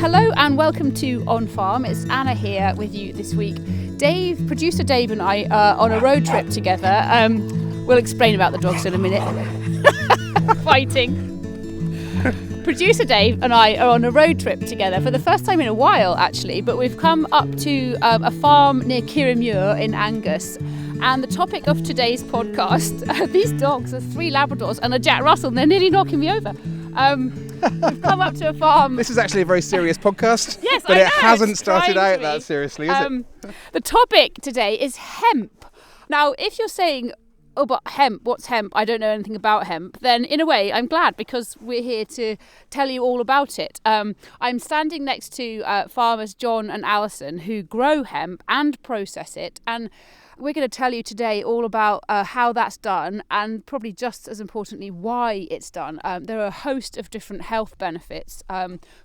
Hello and welcome to On Farm. It's Anna here with you this week. Producer Dave and I are on a road trip together. We'll explain about the dogs in a minute. Fighting. Producer Dave and I are on a road trip together for the first time in a while, actually, but we've come up to a farm near Kirriemuir in Angus. And the topic of today's podcast, these dogs are 3 Labradors and a Jack Russell, and they're nearly knocking me over. We've come up to a farm. This is actually a very serious podcast. Yes, but I know, it hasn't started out that seriously, is it? The topic today is hemp. Now, if you're saying, oh, but hemp, what's hemp? I don't know anything about hemp. Then, in a way, I'm glad because we're here to tell you all about it. I'm standing next to farmers John and Alison who grow hemp and process it. And we're going to tell you today all about how that's done and probably just as importantly why it's done. There are a host of different health benefits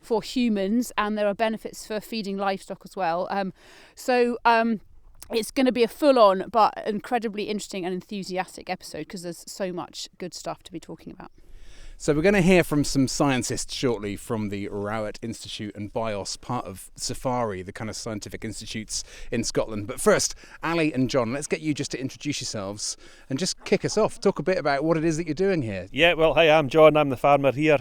for humans, and there are benefits for feeding livestock as well. It's going to be a full-on but incredibly interesting and enthusiastic episode because there's so much good stuff to be talking about. So we're going to hear from some scientists shortly from the Rowett Institute and BIOS, part of SEFARI, the kind of scientific institutes in Scotland. But first, Ali and John, let's get you just to introduce yourselves and just kick us off. Talk a bit about what it is that you're doing here. Yeah, well, hi, I'm John. I'm the farmer here.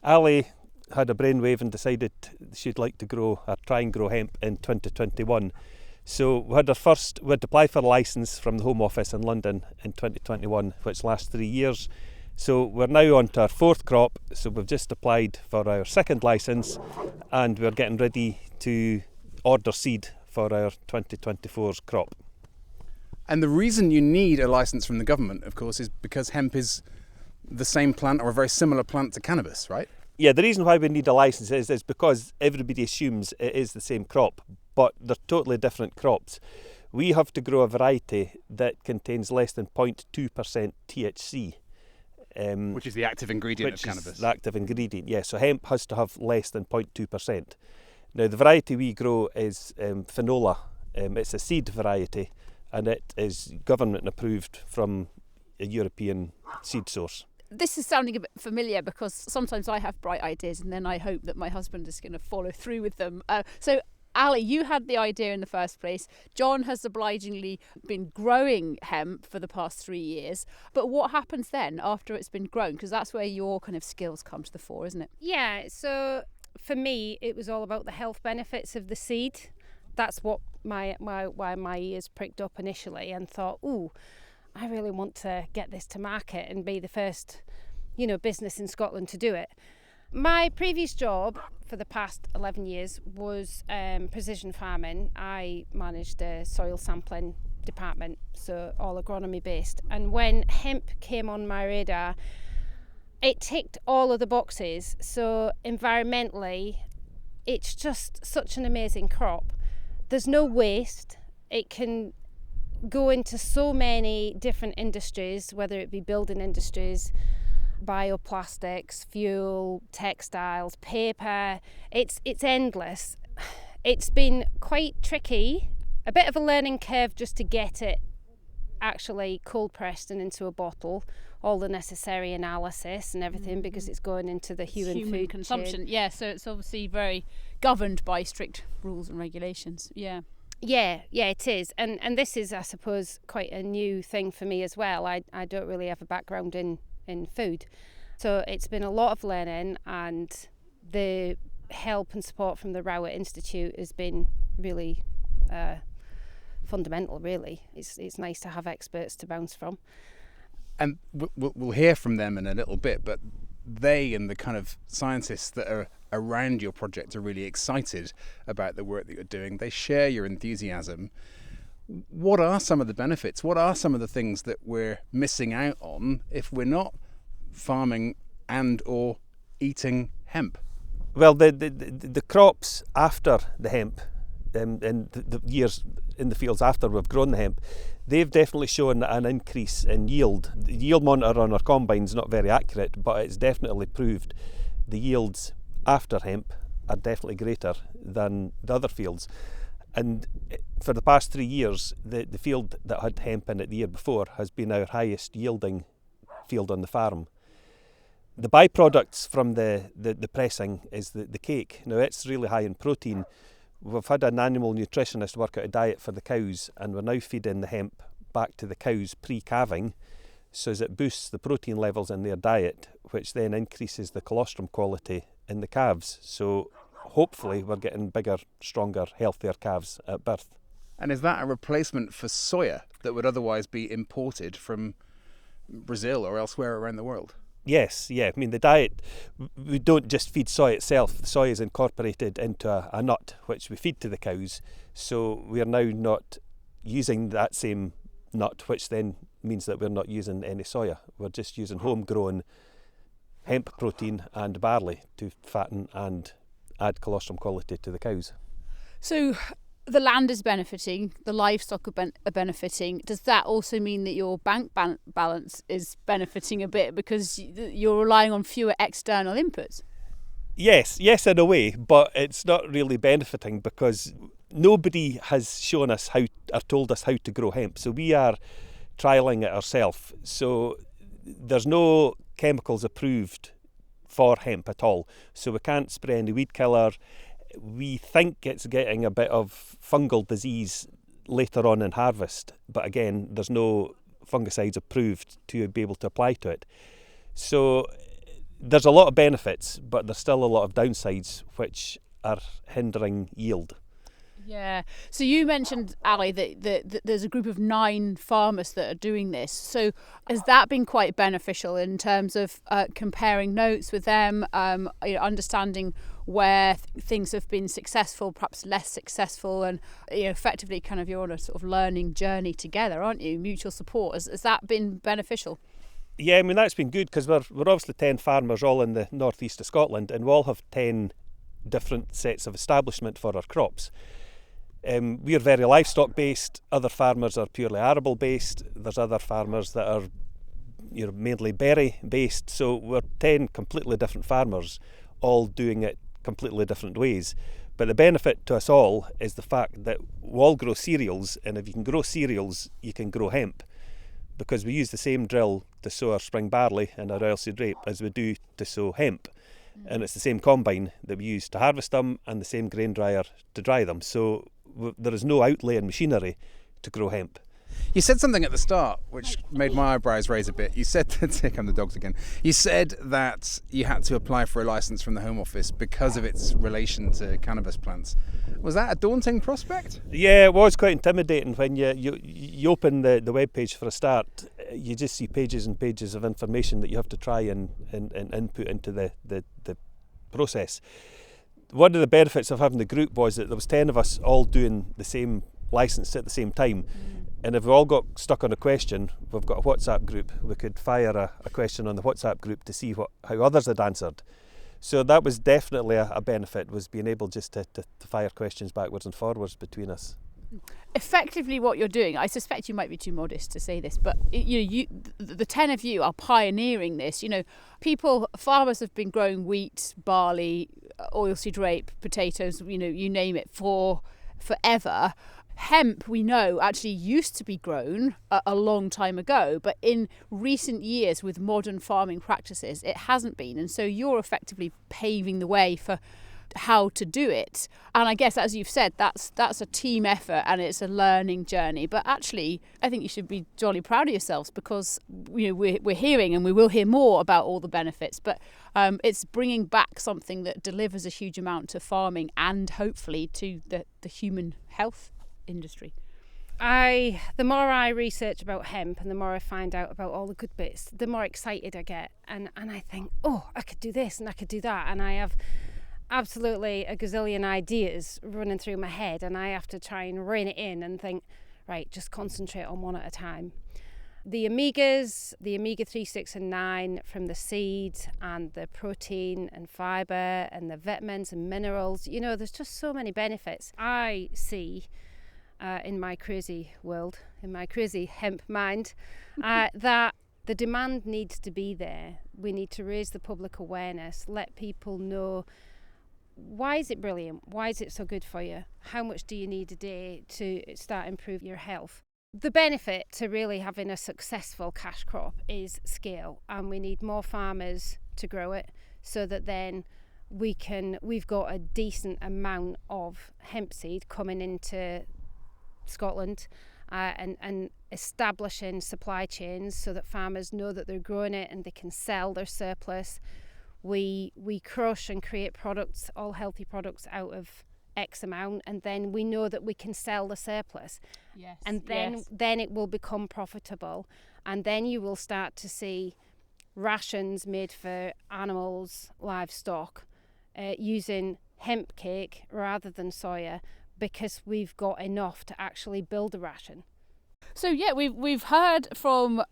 Ali had a brainwave and decided she'd like to try and grow hemp in 2021. So we had applied for a licence from the Home Office in London in 2021, which lasts 3 years. So we're now on to our 4th crop, so we've just applied for our 2nd licence and we're getting ready to order seed for our 2024 crop. And the reason you need a licence from the government, of course, is because hemp is the same plant or a very similar plant to cannabis, right? Yeah, the reason why we need a licence is because everybody assumes it is the same crop, but they're totally different crops. We have to grow a variety that contains less than 0.2% THC. Which is the active ingredient of cannabis. The active ingredient, yeah. So hemp has to have less than 0.2%. Now the variety we grow is Finola. It's a seed variety and it is government approved from a European seed source. This is sounding a bit familiar because sometimes I have bright ideas and then I hope that my husband is going to follow through with them. So Ali, you had the idea in the first place. John has obligingly been growing hemp for the past 3 years. But what happens then after it's been grown? Because that's where your kind of skills come to the fore, isn't it? Yeah, so for me, it was all about the health benefits of the seed. That's what why my ears pricked up initially and thought, ooh, I really want to get this to market and be the first, business in Scotland to do it. My previous job for the past 11 years was precision farming. I managed a soil sampling department, so all agronomy based. And when hemp came on my radar, it ticked all of the boxes. So environmentally, it's just such an amazing crop. There's no waste. It can go into so many different industries, whether it be building industries, bioplastics, fuel, textiles, paper. It's endless. It's been quite tricky, a bit of a learning curve just to get it actually cold pressed and into a bottle, all the necessary analysis and everything because it's going into the human food consumption. chain. Yeah, so it's obviously very governed by strict rules and regulations. Yeah, it is. And this is, I suppose, quite a new thing for me as well. I don't really have a background in food. So it's been a lot of learning, and the help and support from the Rowett Institute has been really fundamental, really. It's nice to have experts to bounce from. And we'll hear from them in a little bit, but they and the kind of scientists that are around your project are really excited about the work that you're doing. They share your enthusiasm. What are some of the benefits? What are some of the things that we're missing out on if we're not farming and or eating hemp? Well, the crops after the hemp, and the years in the fields after we've grown the hemp, they've definitely shown an increase in yield. The yield monitor on our combine's not very accurate, but it's definitely proved the yields after hemp are definitely greater than the other fields. And for the past 3 years, the field that had hemp in it the year before has been our highest yielding field on the farm. The byproducts from the pressing is the cake. Now, it's really high in protein. We've had an animal nutritionist work out a diet for the cows, and we're now feeding the hemp back to the cows pre-calving, so as it boosts the protein levels in their diet, which then increases the colostrum quality in the calves. So hopefully we're getting bigger, stronger, healthier calves at birth. And is that a replacement for soya that would otherwise be imported from Brazil or elsewhere around the world? Yes, yeah. I mean, the diet, we don't just feed soy itself. The soy is incorporated into a nut, which we feed to the cows. So we are now not using that same nut, which then means that we're not using any soya. We're just using homegrown hemp protein and barley to fatten and add colostrum quality to the cows. So the land is benefiting, the livestock are benefiting. Does that also mean that your bank balance is benefiting a bit because you're relying on fewer external inputs? Yes, in a way, but it's not really benefiting because nobody has shown us or told us how to grow hemp. So we are trialling it ourselves. So there's no chemicals approved for hemp at all. So we can't spray any weed killer. We think it's getting a bit of fungal disease later on in harvest, but again, there's no fungicides approved to be able to apply to it. So there's a lot of benefits, but there's still a lot of downsides which are hindering yield. Yeah. So you mentioned, Ali, that there's a group of 9 farmers that are doing this. So has that been quite beneficial in terms of comparing notes with them, understanding where things have been successful, perhaps less successful, and effectively kind of you're on a sort of learning journey together, aren't you? Mutual support. Has that been beneficial? Yeah, I mean, that's been good because we're obviously 10 farmers all in the northeast of Scotland, and we all have 10 different sets of establishment for our crops. We are very livestock based, other farmers are purely arable based, there's other farmers that are mainly berry based, so we're 10 completely different farmers all doing it completely different ways. But the benefit to us all is the fact that we all grow cereals, and if you can grow cereals you can grow hemp, because we use the same drill to sow our spring barley and our oilseed rape as we do to sow hemp. And it's the same combine that we use to harvest them and the same grain dryer to dry them. So there is no outlay in machinery to grow hemp. You said something at the start which made my eyebrows raise a bit. You said, here come the dogs again. You said that you had to apply for a licence from the Home Office because of its relation to cannabis plants. Was that a daunting prospect? Yeah, it was quite intimidating when you open the webpage for a start. You just see pages and pages of information that you have to try and input into the process. One of the benefits of having the group was that there was 10 of us all doing the same licence at the same time. And if we all got stuck on a question, we've got a WhatsApp group. We could fire a question on the WhatsApp group to see how others had answered. So that was definitely a benefit, was being able just to fire questions backwards and forwards between us. Effectively what you're doing, I suspect you might be too modest to say this, but the 10 of you are pioneering this. Farmers have been growing wheat, barley, oilseed rape, potatoes, you name it, for forever. Hemp, we know, actually used to be grown a long time ago, but in recent years with modern farming practices, it hasn't been. And so you're effectively paving the way for how to do it. And I guess, as you've said, that's a team effort and it's a learning journey. But actually, I think you should be jolly proud of yourselves because we're hearing, and we will hear more about all the benefits, but it's bringing back something that delivers a huge amount to farming and hopefully to the human health industry. The more I research about hemp and the more I find out about all the good bits, the more excited I get, and I think, I could do this and I could do that, and I have absolutely a gazillion ideas running through my head, and I have to try and rein it in and think, right, just concentrate on one at a time. The omegas, the omega 3, 6 and 9 from the seed, and the protein and fibre and the vitamins and minerals, there's just so many benefits I see in my crazy world, in my crazy hemp mind, that the demand needs to be there. We need to raise the public awareness, let people know, why is it brilliant? Why is it so good for you? How much do you need a day to start improve your health? The benefit to really having a successful cash crop is scale, and we need more farmers to grow it, so that then we've got a decent amount of hemp seed coming into Scotland, and establishing supply chains so that farmers know that they're growing it and they can sell their surplus. We crush and create products, all healthy products, out of X amount, and then we know that we can sell the surplus. Yes. And then it will become profitable, and then you will start to see rations made for animals, livestock, using hemp cake rather than soya, because we've got enough to actually build a ration. So yeah, we've heard from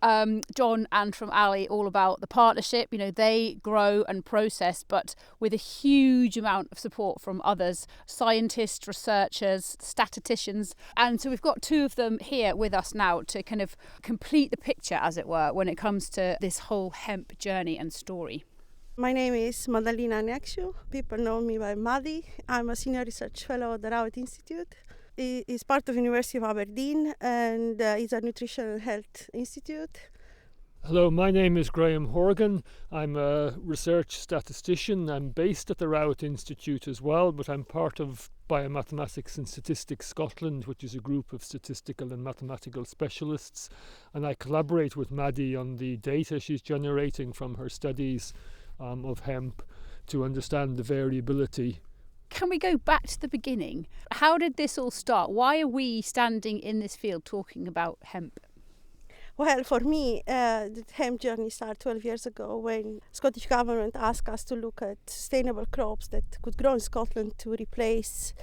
John and from Ali all about the partnership. You know, they grow and process, but with a huge amount of support from others, scientists, researchers, statisticians. And so we've got two of them here with us now to kind of complete the picture, as it were, when it comes to this whole hemp journey and story. My name is Madalina Nekshu. People know me by Maddie. I'm a senior research fellow at the Rowett Institute. It's part of University of Aberdeen, and it's a nutritional health institute. Hello, my name is Graham Horgan. I'm a research statistician. I'm based at the Rowett Institute as well, but I'm part of Biomathematics and Statistics Scotland, which is a group of statistical and mathematical specialists. And I collaborate with Maddie on the data she's generating from her studies of hemp to understand the variability. Can we go back to the beginning? How did this all start? Why are we standing in this field talking about hemp? Well, for me, the hemp journey started 12 years ago when Scottish Government asked us to look at sustainable crops that could grow in Scotland to replace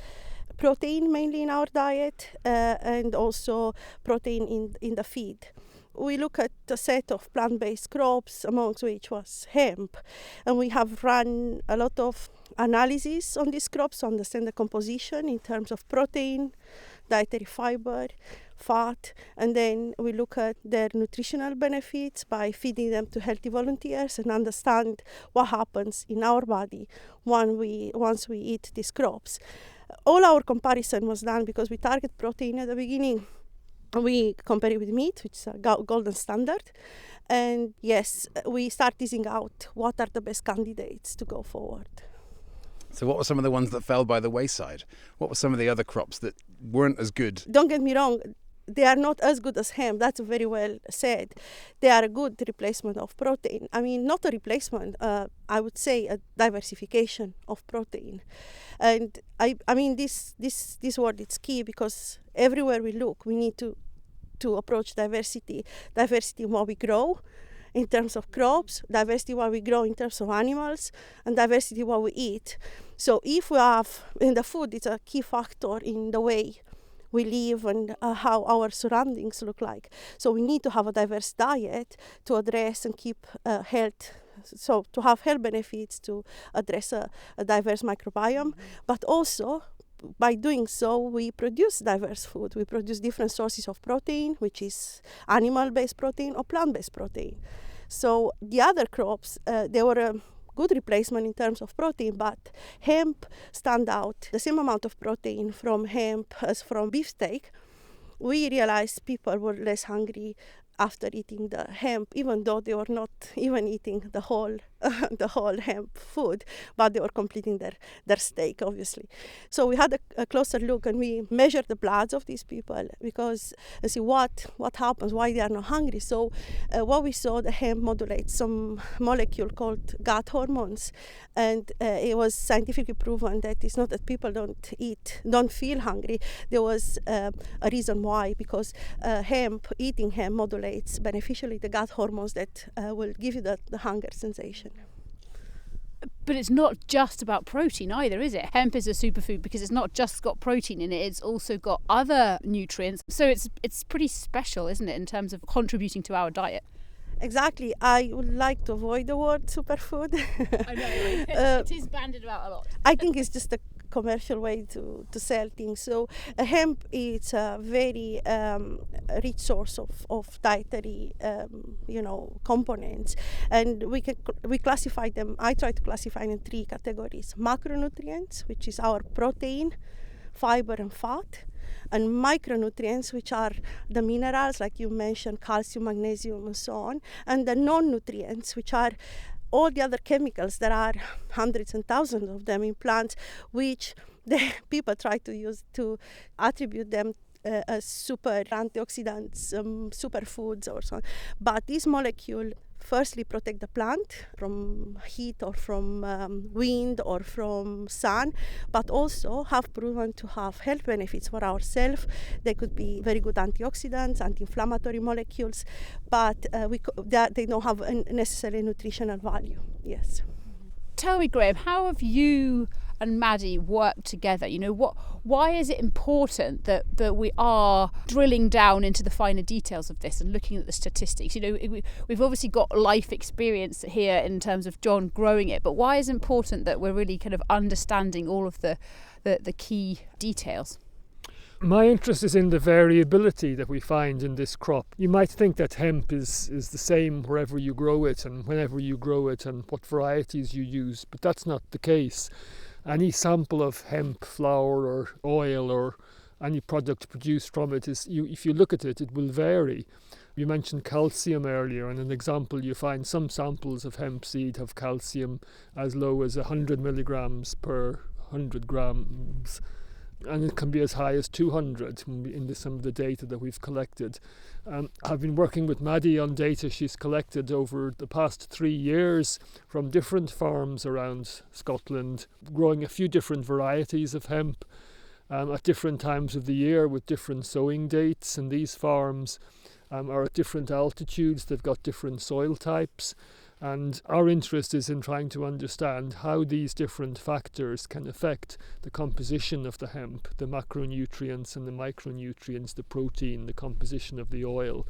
protein mainly in our diet, and also protein in the feed. We look at a set of plant-based crops, amongst which was hemp, and we have run a lot of analysis on these crops to understand the composition in terms of protein, dietary fiber, fat, and then we look at their nutritional benefits by feeding them to healthy volunteers and understand what happens in our body once we eat these crops. All our comparison was done because we target protein at the beginning. We compare it with meat, which is a golden standard. And yes, we start teasing out what are the best candidates to go forward. So what were some of the ones that fell by the wayside? What were some of the other crops that weren't as good? Don't get me wrong, they are not as good as hemp. That's very well said. They are a good replacement of protein. I mean, not a replacement, I would say a diversification of protein. And I mean, this word is key because everywhere we look, we need to approach diversity. Diversity in what we grow in terms of crops, diversity what we grow in terms of animals, and diversity what we eat. So if we have, in the food, it's a key factor in the way we live and how our surroundings look like. So we need to have a diverse diet to address and keep health, so to have health benefits, to address a diverse microbiome, but also by doing so, we produce diverse food. We produce different sources of protein, which is animal-based protein or plant-based protein. So the other crops, they were a good replacement in terms of protein, but hemp stand out. The same amount of protein from hemp as from beefsteak. We realized people were less hungry after eating the hemp, even though they were not even eating the whole hemp food, but they were completing their steak, obviously. So we had a closer look and we measured the bloods of these people and see what happens, why they are not hungry. So what we saw, the hemp modulates some molecule called gut hormones, and it was scientifically proven that it's not that people don't feel hungry. There was a reason why, because eating hemp modulates beneficially the gut hormones that will give you the hunger sensation. But it's not just about protein either, is it? Hemp is a superfood because it's not just got protein in it, it's also got other nutrients. So it's pretty special, isn't it, in terms of contributing to our diet? Exactly. I would like to avoid the word superfood. I know, it is bandied about a lot. I think it's just a commercial way to sell things. So hemp is a very rich source of dietary components, and we classify them. I try to classify them in three categories: macronutrients, which is our protein, fiber and fat, and micronutrients, which are the minerals like you mentioned, calcium, magnesium and so on, and the non-nutrients, which are all the other chemicals, there are hundreds and thousands of them in plants, which people try to use to attribute them as super antioxidants, superfoods or so on. But this molecule firstly protect the plant from heat or from wind or from sun, but also have proven to have health benefits for ourselves. They could be very good antioxidants, anti-inflammatory molecules, but they don't have necessarily nutritional value. Yes. Tell me, Graham, how have you and Maddie worked together? Why is it important that we are drilling down into the finer details of this and looking at the statistics? We've obviously got life experience here in terms of John growing it, but why is it important that we're really kind of understanding all of the key details? My interest is in the variability that we find in this crop. You might think that hemp is the same wherever you grow it and whenever you grow it and what varieties you use, but that's not the case. Any sample of hemp flour or oil or any product produced from it if you look at it, it will vary. You mentioned calcium earlier, and an example, you find some samples of hemp seed have calcium as low as 100 milligrams per 100 grams. And it can be as high as 200 in some of the data that we've collected. I've been working with Maddie on data she's collected over the past 3 years from different farms around Scotland, growing a few different varieties of hemp at different times of the year with different sowing dates. And these farms are at different altitudes, they've got different soil types. And our interest is in trying to understand how these different factors can affect the composition of the hemp, the macronutrients and the micronutrients, the protein, the composition of the oil.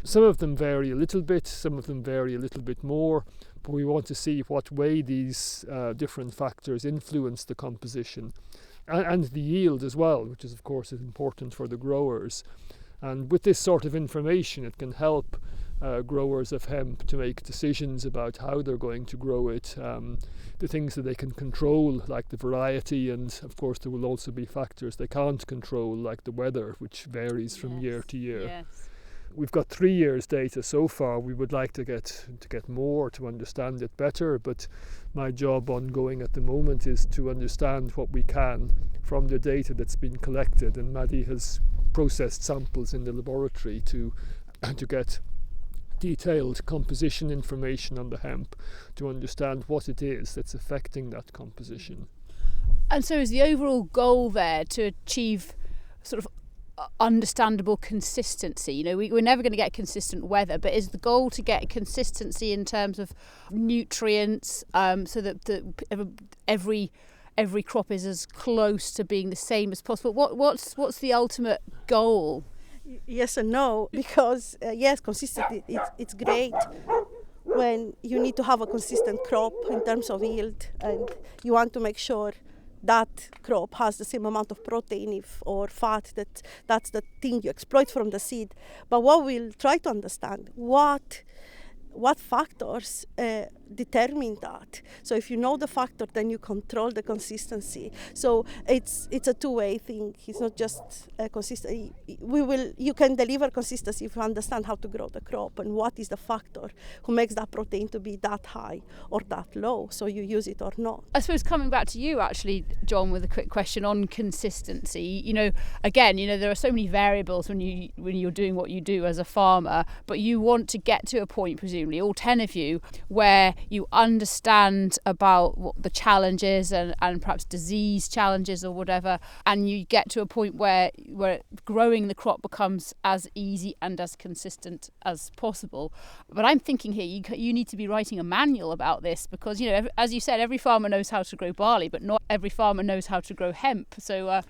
Some of them vary a little bit, some of them vary a little bit more, but we want to see what way these different factors influence the composition and the yield as well, which is of course important for the growers. And with this sort of information, it can help growers of hemp to make decisions about how they're going to grow it, the things that they can control, like the variety, and of course there will also be factors they can't control, like the weather, which varies from year to year. Yes. We've got 3 years data so far. We would like to get more to understand it better, but my job ongoing at the moment is to understand what we can from the data that's been collected, and Maddie has processed samples in the laboratory to get detailed composition information on the hemp to understand what it is that's affecting that composition. And so is the overall goal there to achieve sort of understandable consistency? We're never going to get consistent weather, but is the goal to get consistency in terms of nutrients, so that every crop is as close to being the same as possible? What's the ultimate goal? Yes and no, because yes, consistency, it's great when you need to have a consistent crop in terms of yield, and you want to make sure that crop has the same amount of protein or fat, that's the thing you exploit from the seed. But what we'll try to understand, what factors determine that. So if you know the factor, then you control the consistency. So it's a two-way thing. It's not just consistent. You can deliver consistency if you understand how to grow the crop and what is the factor who makes that protein to be that high or that low, so you use it or not. I suppose coming back to you actually, John, with a quick question on consistency. Again, there are so many variables when you're doing what you do as a farmer, but you want to get to a point, presumably all 10 of you, where you understand about what the challenges and perhaps disease challenges or whatever, and you get to a point where growing the crop becomes as easy and as consistent as possible. But I'm thinking here, you need to be writing a manual about this, because as you said, every farmer knows how to grow barley, but not every farmer knows how to grow hemp. So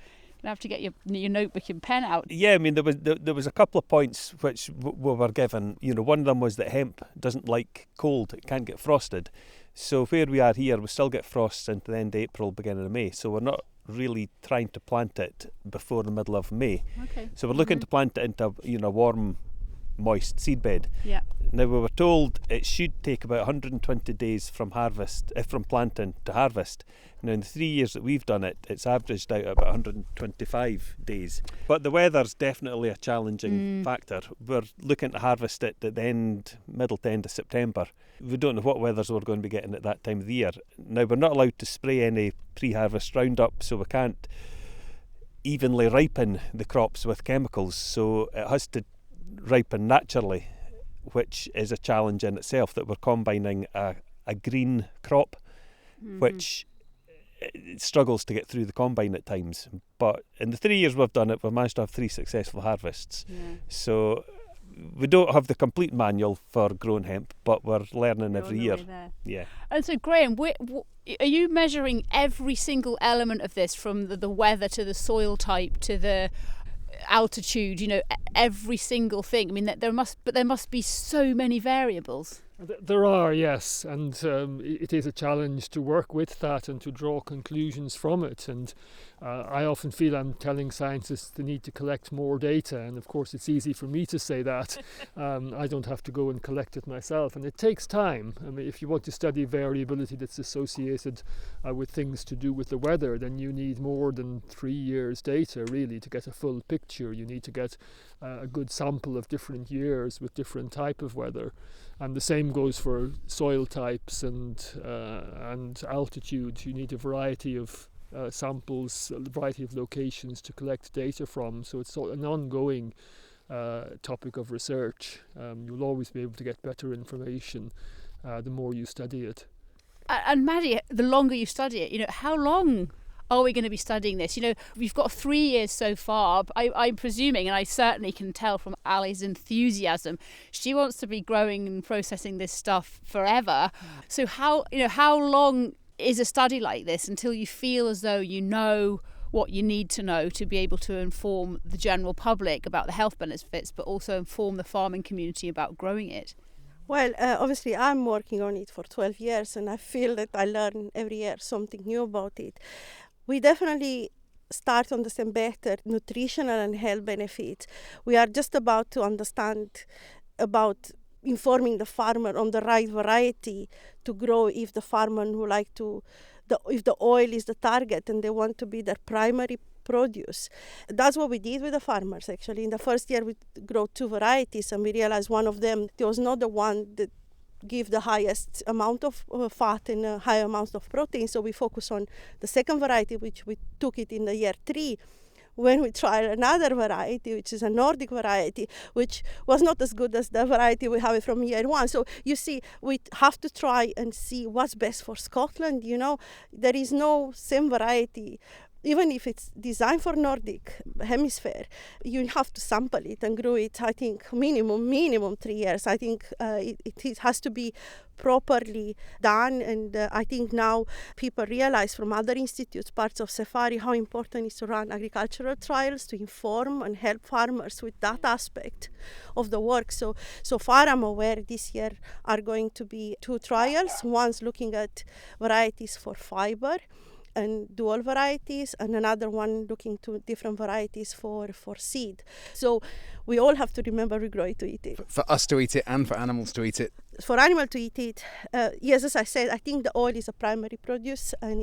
you have to get your notebook and pen out. Yeah, I mean, there was a couple of points which we were given. One of them was that hemp doesn't like cold; it can't get frosted. So where we are here, we still get frosts into the end of April, beginning of May. So we're not really trying to plant it before the middle of May. Okay. So we're looking to plant it into a warm moist seedbed. Yeah. Now we were told it should take about 120 days from planting to harvest. Now in the 3 years that we've done it, it's averaged out about 125 days. But the weather's definitely a challenging factor. We're looking to harvest it at the middle to end of September. We don't know what weathers we're going to be getting at that time of the year. Now we're not allowed to spray any pre-harvest Roundup, so we can't evenly ripen the crops with chemicals, so it has to ripen naturally, which is a challenge in itself, that we're combining a green crop, which struggles to get through the combine at times. But in the 3 years we've done it, we've managed to have 3 successful harvests. So we don't have the complete manual for growing hemp, but we're learning every year. Yeah. And so, Graham, are you measuring every single element of this, from the weather to the soil type to the altitude? You know, every single thing. I mean, there must be so many variables. There are, yes, and it is a challenge to work with that and to draw conclusions from it. And I often feel I'm telling scientists they need to collect more data, and of course it's easy for me to say that. I don't have to go and collect it myself, and it takes time. I mean, if you want to study variability that's associated with things to do with the weather, then you need more than 3 years data really to get a full picture. You need to get a good sample of different years with different type of weather. And the same goes for soil types and altitude. You need a variety of samples, a variety of locations to collect data from. So it's an ongoing topic of research. You'll always be able to get better information the more you study it. And Maddie, the longer you study it, how long are we going to be studying this? We've got 3 years so far. I'm presuming, and I certainly can tell from Ali's enthusiasm, she wants to be growing and processing this stuff forever. So how long is a study like this until you feel as though you know what you need to know to be able to inform the general public about the health benefits, but also inform the farming community about growing it? Well, obviously I'm working on it for 12 years and I feel that I learn every year something new about it. We definitely start to understand better nutritional and health benefits. We are just about to understand about informing the farmer on the right variety to grow if the farmer would like to, if the oil is the target and they want to be their primary produce. That's what we did with the farmers actually. In the first year we grew 2 varieties and we realized one of them, it was not the one that give the highest amount of fat and high amounts of protein. So we focus on the second variety, which we took it in the year 3. When we tried another variety, which is a Nordic variety, which was not as good as the variety we have from year 1. So you see, we have to try and see what's best for Scotland. There is no same variety. Even if it's designed for Nordic hemisphere, you have to sample it and grow it, I think, minimum 3 years. I think it has to be properly done. And I think now people realize from other institutes, parts of SEFARI, how important it is to run agricultural trials to inform and help farmers with that aspect of the work. So far I'm aware this year are going to be 2 trials. One's looking at varieties for fiber and dual varieties, and another one looking to different varieties for seed. So we all have to remember we grow it to eat it. For us to eat it and for animals to eat it? For animal to eat it, yes, as I said, I think the oil is a primary produce and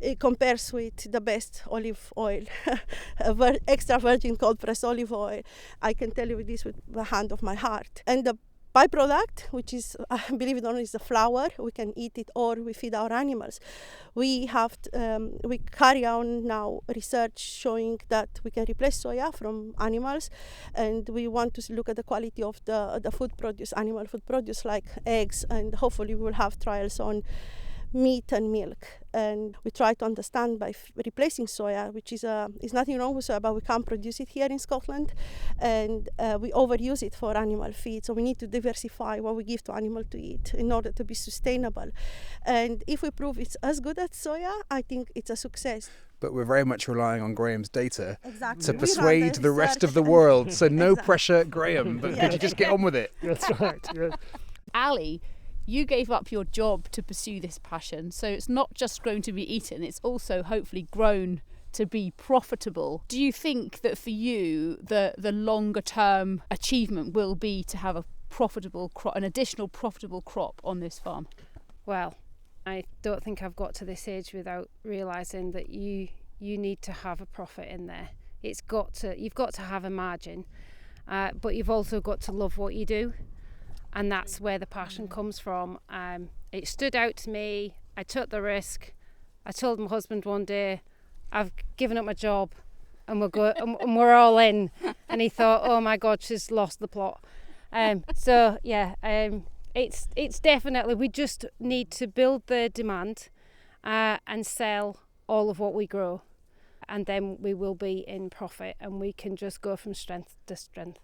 it compares with the best olive oil, extra virgin cold pressed olive oil. I can tell you this with the hand of my heart. And the byproduct, which is, believe it or not, is the flour. We can eat it or we feed our animals. We carry on now research showing that we can replace soya from animals, and we want to look at the quality of the food produce, animal food produce like eggs, and hopefully we will have trials on meat and milk. And we try to understand by replacing soya, which is nothing wrong with soya, but we can't produce it here in Scotland, and we overuse it for animal feed. So we need to diversify what we give to animal to eat in order to be sustainable. And if we prove it's as good as soya, I think it's a success. But we're very much relying on Graham's data Exactly. to persuade the rest of the world. So no Exactly. pressure, Graham, but could you just get on with it? That's right. Yeah. Ali, you gave up your job to pursue this passion, so it's not just grown to be eaten, it's also hopefully grown to be profitable. Do you think that for you, the longer term achievement will be to have a profitable crop, an additional profitable crop on this farm? Well, I don't think I've got to this age without realising that you need to have a profit in there. You've got to have a margin, but you've also got to love what you do, and that's where the passion comes from. It stood out to me. I took the risk. I told my husband one day, I've given up my job and we're all in. And he thought, oh my God, she's lost the plot. It's definitely, we just need to build the demand and sell all of what we grow. And then we will be in profit and we can just go from strength to strength.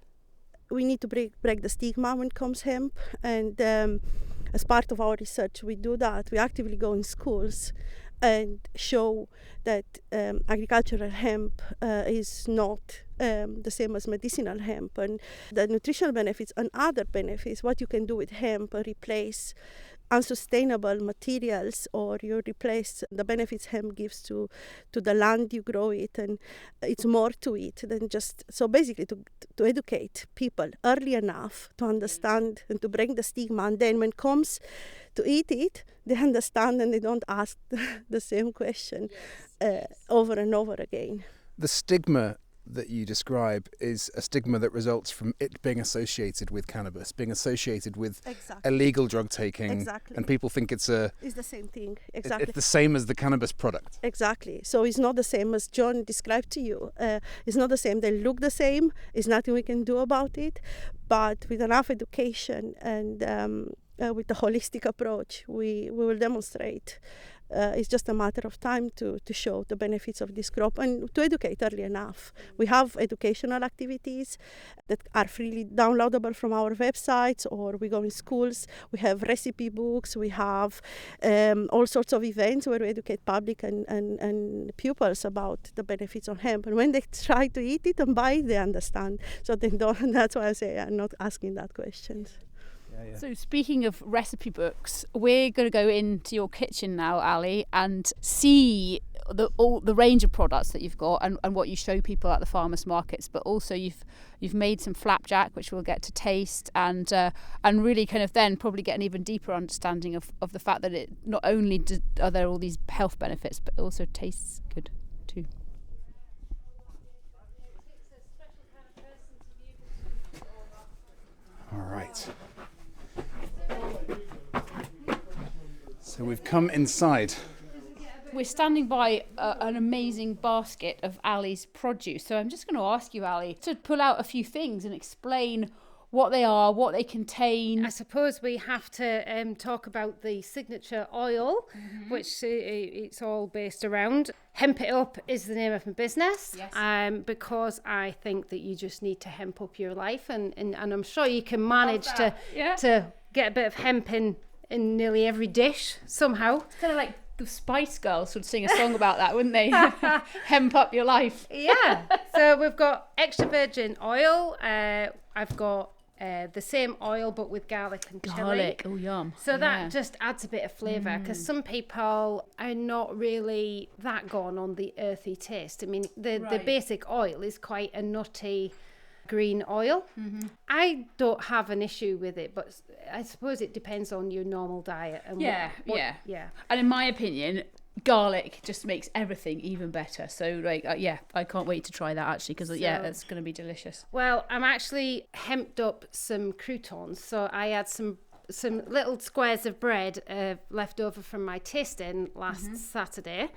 We need to break the stigma when it comes hemp, and as part of our research we do that. We actively go in schools and show that agricultural hemp is not the same as medicinal hemp, and the nutritional benefits and other benefits, what you can do with hemp, replace unsustainable materials, or you replace the benefits hemp gives to the land you grow it, and it's more to it than just, so basically to educate people early enough to understand and to break the stigma, and then when it comes to eat it, they understand and they don't ask the same question over and over again. The stigma that you describe is a stigma that results from it being associated with cannabis, being associated with illegal drug taking, and people think it's the same thing. Exactly, it's the same as the cannabis product. Exactly. So it's not the same as John described to you. It's not the same. They look the same. There's nothing we can do about it. But with enough education and with the holistic approach, we will demonstrate. It's just a matter of time to show the benefits of this crop and to educate early enough. We have educational activities that are freely downloadable from our websites, or we go in schools. We have recipe books. We have all sorts of events where we educate public and pupils about the benefits of hemp. And when they try to eat it and buy it, they understand. So they don't. That's why I say I'm not asking that question. Yeah. So speaking of recipe books, we're going to go into your kitchen now, Ali, and see the range of products that you've got and what you show people at the farmers markets. But also you've made some flapjack, which we'll get to taste, and really kind of then probably get an even deeper understanding of the fact that it not only are there all these health benefits, but also tastes good too. All right. So we've come inside. We're standing by an amazing basket of Ali's produce. So I'm just going to ask you, Ali, to pull out a few things and explain what they are, what they contain. I suppose we have to talk about the signature oil, which it's all based around. Hemp It Up is the name of my business, because I think that you just need to hemp up your life, and I'm sure you can manage to get a bit of hemp in nearly every dish somehow. It's kind of like the Spice Girls would sing a song about that, wouldn't they? Hemp up your life. Yeah. So we've got extra virgin oil. I've got the same oil but with garlic and chili. Garlic, oh yum. So that just adds a bit of flavour, because some people are not really that gone on the earthy taste. I mean, the basic oil is quite a nutty green oil. I don't have an issue with it, but I suppose it depends on your normal diet. And Yeah. And in my opinion, garlic just makes everything even better. So I can't wait to try that actually, because it's going to be delicious. Well, I'm actually hemped up some croutons, so I had some little squares of bread left over from my tasting last Saturday.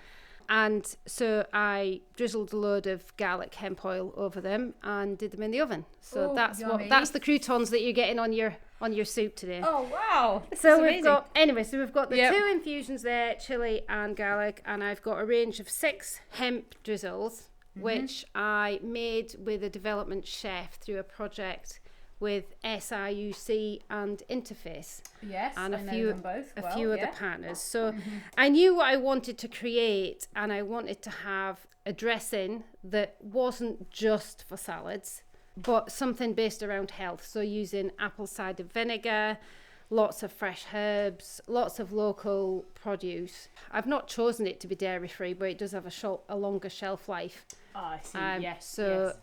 And so I drizzled a load of garlic hemp oil over them and did them in the oven. So that's the croutons that you're getting on your soup today. Oh wow! So we've got the two infusions there, chili and garlic, and I've got a range of 6 hemp drizzles, which I made with a development chef through a project with SIUC and Interface. Yes, and I know them both. A few other partners. So I knew what I wanted to create, and I wanted to have a dressing that wasn't just for salads, but something based around health. So using apple cider vinegar, lots of fresh herbs, lots of local produce. I've not chosen it to be dairy free, but it does have a longer shelf life. Oh, I see. Yes. So yes.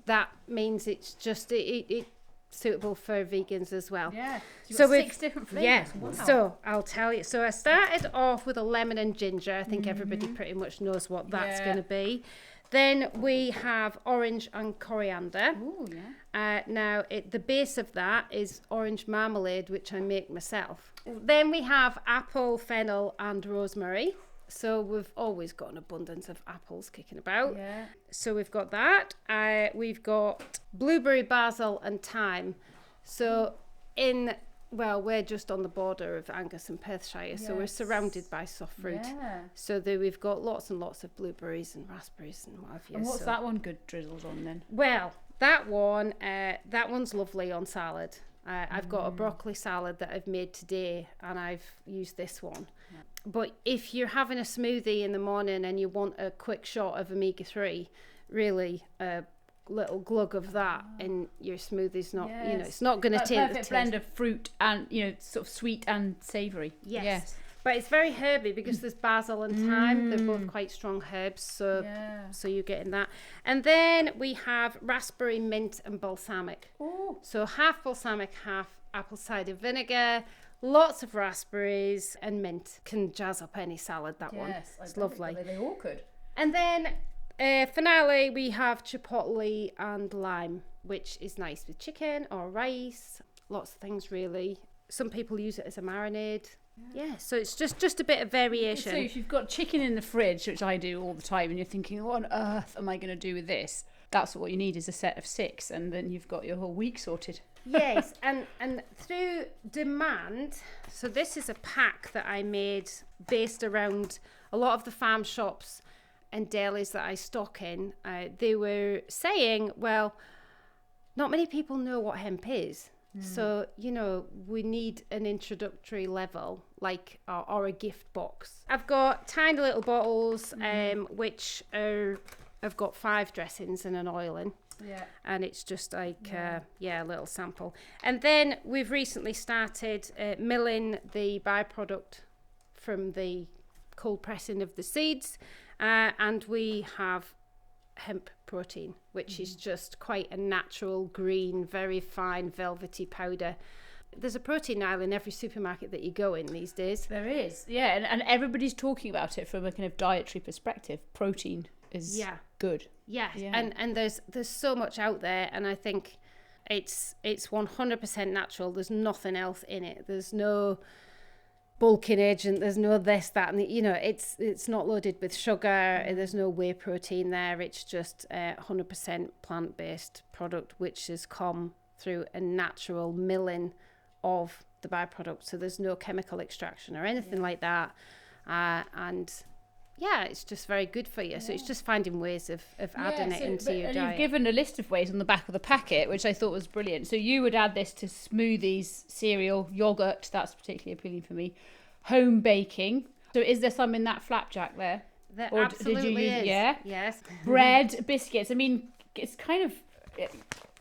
that means it's just it's suitable for vegans as well. Yeah. So we've we've 6 different flavours. Yeah. Wow. So I'll tell you. So I started off with a lemon and ginger. I think everybody pretty much knows what that's going to be. Then we have orange and coriander. Ooh, yeah. Now, the base of that is orange marmalade, which I make myself. Then we have apple, fennel, and rosemary. So we've always got an abundance of apples kicking about. Yeah. So we've got that. We've got blueberry, basil, and thyme. So we're just on the border of Angus and Perthshire, so we're surrounded by soft fruit. Yeah. So we've got lots and lots of blueberries and raspberries and what have you. And what's that one good drizzled on then? Well, that one's lovely on salad. I've got a broccoli salad that I've made today, and I've used this one. Yeah. But if you're having a smoothie in the morning and you want a quick shot of omega-3, really a little glug of that in your smoothie's not, it's not going to taint the perfect taste. blend of fruit and, sort of sweet and savoury. Yes. But it's very herby because there's basil and thyme. They're both quite strong herbs, so you're getting that. And then we have raspberry, mint, and balsamic. Ooh. So half balsamic, half apple cider vinegar, lots of raspberries and mint. Can jazz up any salad, that one. It's lovely. They all could. And then finale, we have chipotle and lime, which is nice with chicken or rice. Lots of things, really. Some people use it as a marinade. Yeah, so it's just a bit of variation. So if you've got chicken in the fridge, which I do all the time, and you're thinking, what on earth am I going to do with this? That's what you need, is a set of 6, and then you've got your whole week sorted. Yes, and through demand, so this is a pack that I made based around a lot of the farm shops and delis that I stock in. They were saying, well, not many people know what hemp is. So, we need an introductory level, like, or a gift box. I've got tiny little bottles, which I've got 5 dressings and an oil in. Yeah. And it's just like, a little sample. And then we've recently started milling the byproduct from the cold pressing of the seeds. And we have hemp protein, which is just quite a natural green, very fine, velvety powder. There's a protein aisle in every supermarket that you go in these days. There is, and everybody's talking about it from a kind of dietary perspective. Protein is good. Yeah. And there's so much out there, and I think it's 100% natural. There's nothing else in it. There's no bulking agent, there's no this, that, and it's not loaded with sugar. There's no whey protein there. It's just 100% plant-based product, which has come through a natural milling of the byproduct. So there's no chemical extraction or anything like that. It's just very good for you. So it's just finding ways of adding it into your diet. You've given a list of ways on the back of the packet, which I thought was brilliant. So you would add this to smoothies, cereal, yogurt. That's particularly appealing for me. Home baking. So is there some in that flapjack there? There or absolutely did you use, is. Yeah. Yes. Bread, biscuits. I mean, it's kind of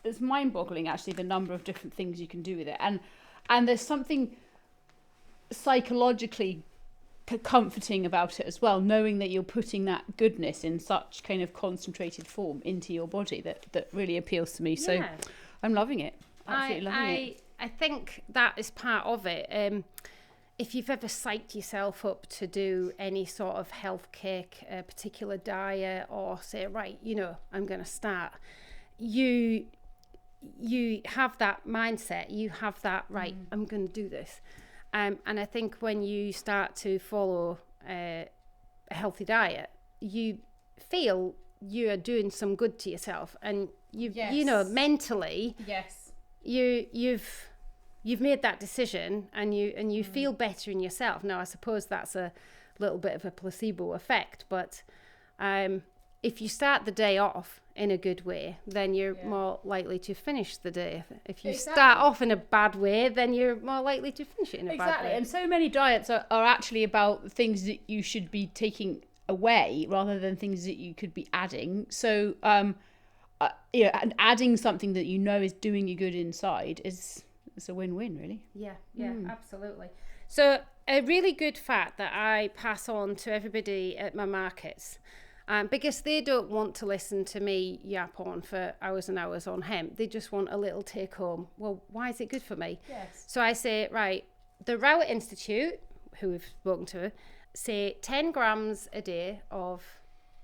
it's mind-boggling actually the number of different things you can do with it, and there's something psychologically comforting about it as well, knowing that you're putting that goodness in such kind of concentrated form into your body that really appeals to me. So I'm loving it. Absolutely loving it. I think that is part of it. If you've ever psyched yourself up to do any sort of health kick, a particular diet, or say, right, I'm going to start, you have that mindset, you have that, right, I'm going to do this. And I think when you start to follow a healthy diet, you feel you are doing some good to yourself, and mentally, you've made that decision, and you feel better in yourself. Now, I suppose that's a little bit of a placebo effect, but if you start the day off in a good way, then you're more likely to finish the day. If you start off in a bad way, then you're more likely to finish it in a bad way. And so many diets are actually about things that you should be taking away rather than things that you could be adding. So, and adding something that is doing you good inside is it's a win-win, really. Yeah, absolutely. So a really good fact that I pass on to everybody at my markets, because they don't want to listen to me yap on for hours and hours on hemp. They just want a little take home. Well, why is it good for me? Yes. So I say, right, the Rowett Institute, who we've spoken to, say 10 grams a day of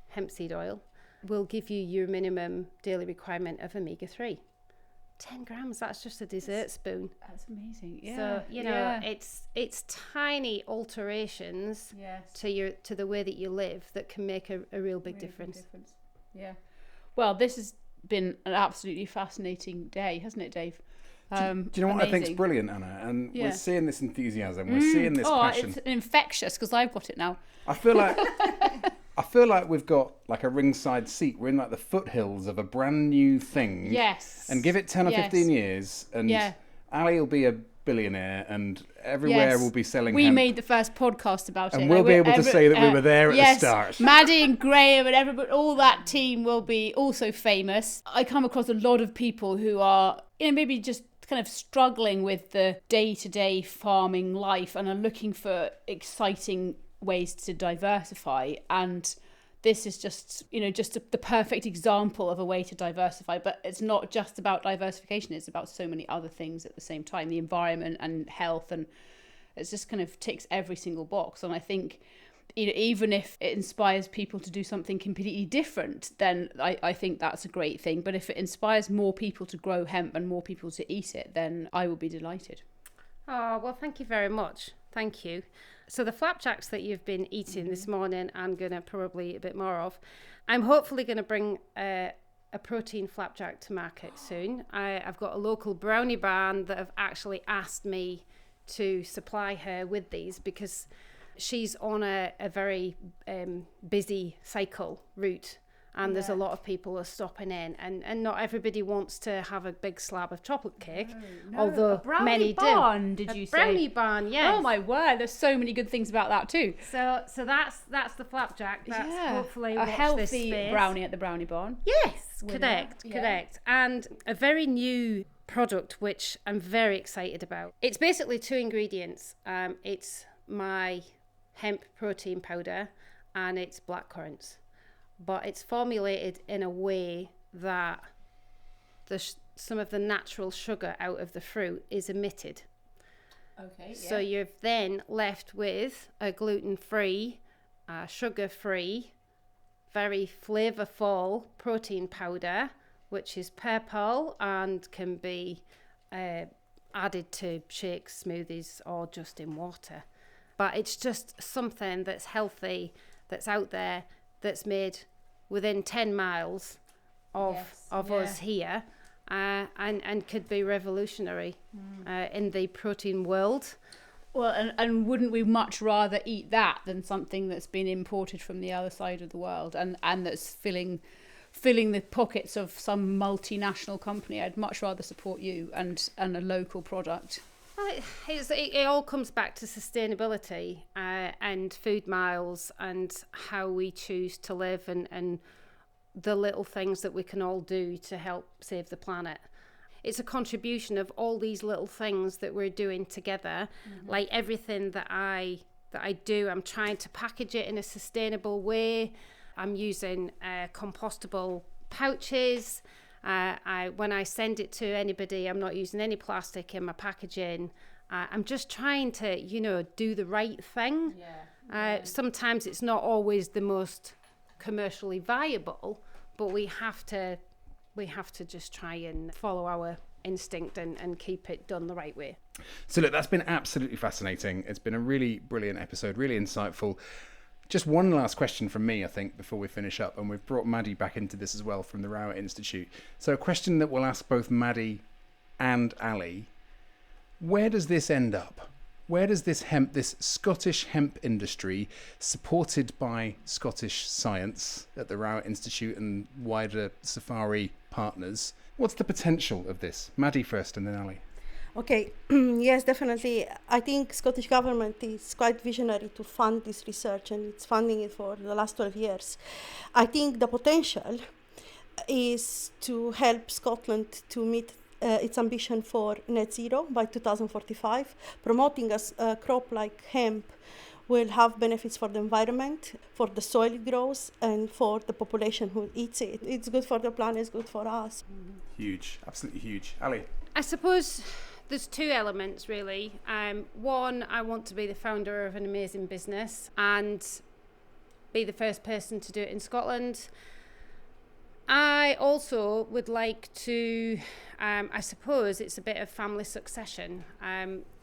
hemp seed oil will give you your minimum daily requirement of omega-3. 10 grams, that's just a dessert spoon. That's amazing. Yeah. So, you know, it's tiny alterations to the way that you live that can make a real big difference. Yeah. Well, this has been an absolutely fascinating day, hasn't it, Dave? Do you know what I think's brilliant, Anna? And we're seeing this enthusiasm, we're seeing this passion. It's infectious because I've got it now. I feel like we've got like a ringside seat. We're in like the foothills of a brand new thing. Yes. And give it 10 or 15 years, and Ali will be a billionaire, and everywhere will be selling hemp. We made the first podcast about it. And we'll be able to say that we were there at the start. Maddie and Graham and everybody, all that team will be also famous. I come across a lot of people who are, maybe just kind of struggling with the day-to-day farming life and are looking for exciting ways to diversify, and this is just the perfect example of a way to diversify. But it's not just about diversification, it's about so many other things at the same time, the environment and health, and it's just kind of ticks every single box. And I think even if it inspires people to do something completely different, then I think that's a great thing. But if it inspires more people to grow hemp and more people to eat it, then I will be delighted. Oh, well, thank you very much. Thank you. So the flapjacks that you've been eating this morning, I'm going to probably eat a bit more of. I'm hopefully going to bring a protein flapjack to market soon. I've got a local brownie barn that have actually asked me to supply her with these because she's on a very busy cycle route, and there's a lot of people are stopping in, and not everybody wants to have a big slab of chocolate cake, although many barn, do. Did you say? Brownie barn, yes. Oh my word, there's so many good things about that too. So that's the flapjack. That's hopefully a healthy brownie at the brownie barn. Yes, correct. And a very new product which I'm very excited about. It's basically 2 ingredients. It's my hemp protein powder and it's blackcurrants, but it's formulated in a way that some of the natural sugar out of the fruit is emitted. Okay. So you're then left with a gluten-free, sugar-free, very flavourful protein powder, which is purple and can be added to shakes, smoothies, or just in water. But it's just something that's healthy, that's out there, that's made within 10 miles of us here, and could be revolutionary in the protein world. Well, and wouldn't we much rather eat that than something that's been imported from the other side of the world and that's filling the pockets of some multinational company? I'd much rather support you and a local product. It all comes back to sustainability and food miles and how we choose to live and the little things that we can all do to help save the planet. It's a contribution of all these little things that we're doing together. Like everything that I do, I'm trying to package it in a sustainable way. I'm using compostable pouches. When I send it to anybody, I'm not using any plastic in my packaging. I'm just trying to, do the right thing. Sometimes it's not always the most commercially viable, but we have to just try and follow our instinct and keep it done the right way. So look, that's been absolutely fascinating. It's been a really brilliant episode, really insightful. Just one last question from me, I think, before we finish up, and we've brought Maddie back into this as well from the Rowett Institute. So a question that we'll ask both Maddie and Ali: where does this end up? Where does this Scottish hemp industry, supported by Scottish science at the Rowett Institute and wider SEFARI partners, what's the potential of this? Maddie first and then Ali. Okay, yes, definitely. I think Scottish government is quite visionary to fund this research, and it's funding it for the last 12 years. I think the potential is to help Scotland to meet its ambition for net zero by 2045. Promoting a crop like hemp will have benefits for the environment, for the soil it grows, and for the population who eats it. It's good for the planet, it's good for us. Huge, absolutely huge. Ali? I suppose there's two elements really. One, I want to be the founder of an amazing business and be the first person to do it in Scotland. I also would like to, I suppose it's a bit of family succession.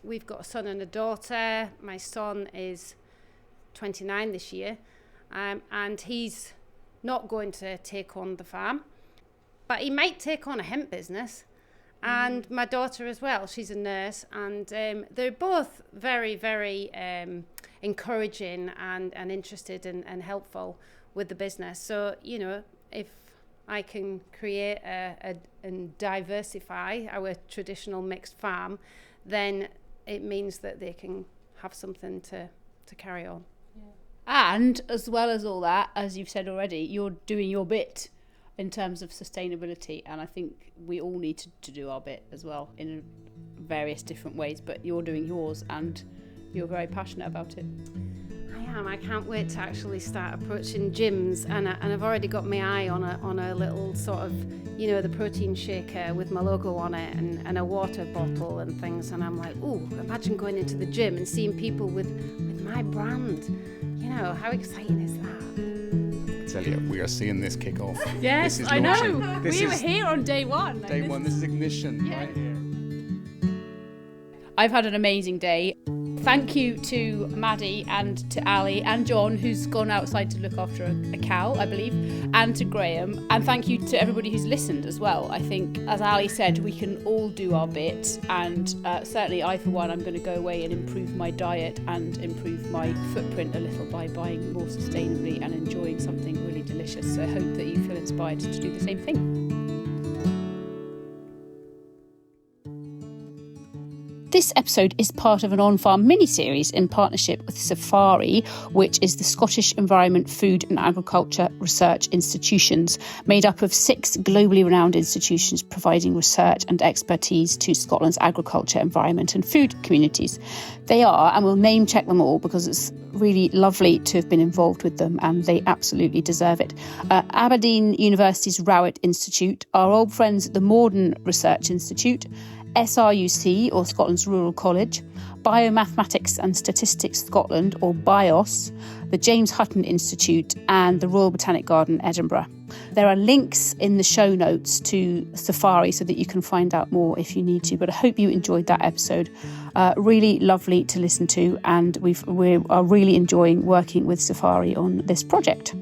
We've got a son and a daughter. My son is 29 this year, and he's not going to take on the farm, but he might take on a hemp business. And my daughter as well, she's a nurse, and they're both very, very encouraging and interested and helpful with the business. So, you know, if I can create and diversify our traditional mixed farm, then it means that they can have something to carry on. Yeah. And as well as all that, as you've said already, you're doing your bit in terms of sustainability, and I think we all need to do our bit as well in various different ways, but you're doing yours and you're very passionate about it. I can't wait to actually start approaching gyms, and I've already got my eye on a little sort of, you know, the protein shaker with my logo on it and a water bottle and things, and I'm like, ooh, imagine going into the gym and seeing people with my brand. You know, how exciting is that? I tell you, we are seeing this kick off. Yes, this is I launching. know. This We is were here on day one. Day one, this is ignition right here. I've had an amazing day. Thank you to Maddie and to Ali and John, who's gone outside to look after a cow, I believe, and to Graham. And thank you to everybody who's listened as well. I think, as Ali said, we can all do our bit. And certainly I, for one, I'm going to go away and improve my diet and improve my footprint a little by buying more sustainably and enjoying something really delicious. So I hope that you feel inspired to do the same thing. This episode is part of an on-farm mini-series in partnership with SEFARI, which is the Scottish Environment, Food and Agriculture Research Institutions, made up of 6 globally renowned institutions providing research and expertise to Scotland's agriculture, environment and food communities. They are, and we'll name check them all because it's really lovely to have been involved with them and they absolutely deserve it. Aberdeen University's Rowett Institute, our old friends at the Morden Research Institute, SRUC, or Scotland's Rural College, Biomathematics and Statistics Scotland, or BIOS, the James Hutton Institute, and the Royal Botanic Garden, Edinburgh. There are links in the show notes to SEFARI so that you can find out more if you need to, but I hope you enjoyed that episode. Really lovely to listen to, and we are really enjoying working with SEFARI on this project.